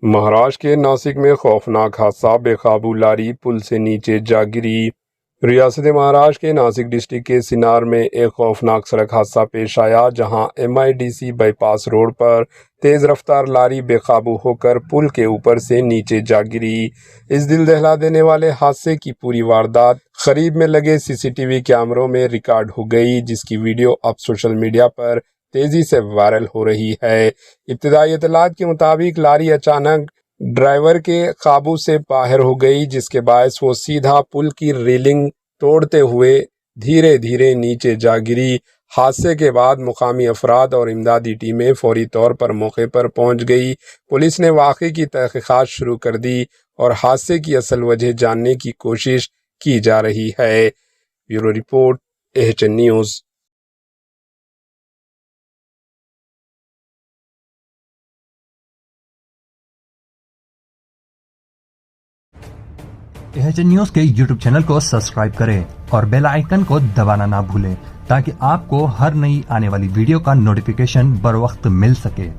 مہاراشٹر کے ناسک میں خوفناک حادثہ، بے قابو لاری پل سے نیچے جا گری۔ ریاست مہاراشٹر کے ناسک ڈسٹرکٹ کے سنار میں ایک خوفناک سڑک حادثہ پیش آیا، جہاں MIDC بائی پاس روڈ پر تیز رفتار لاری بے قابو ہو کر پل کے اوپر سے نیچے جا گری۔ اس دل دہلا دینے والے حادثے کی پوری واردات قریب میں لگے CCTV کیمروں میں ریکارڈ ہو گئی، جس کی ویڈیو اب سوشل میڈیا پر تیزی سے وائرل ہو رہی ہے۔ ابتدائی اطلاعات کے مطابق لاری اچانک ڈرائیور کے قابو سے باہر ہو گئی، جس کے باعث وہ سیدھا پل کی ریلنگ توڑتے ہوئے دھیرے دھیرے نیچے جا گری۔ حادثے کے بعد مقامی افراد اور امدادی ٹیمیں فوری طور پر موقع پر پہنچ گئی۔ پولیس نے واقعے کی تحقیقات شروع کر دی اور حادثے کی اصل وجہ جاننے کی کوشش کی جا رہی ہے۔ Bureau report, AHN news. AHN news کے YouTube چینل کو سبسکرائب کریں اور بیل آئیکن کو دبانا نہ بھولیں تاکہ آپ کو ہر نئی آنے والی ویڈیو کا نوٹیفیکیشن بر وقت مل سکے۔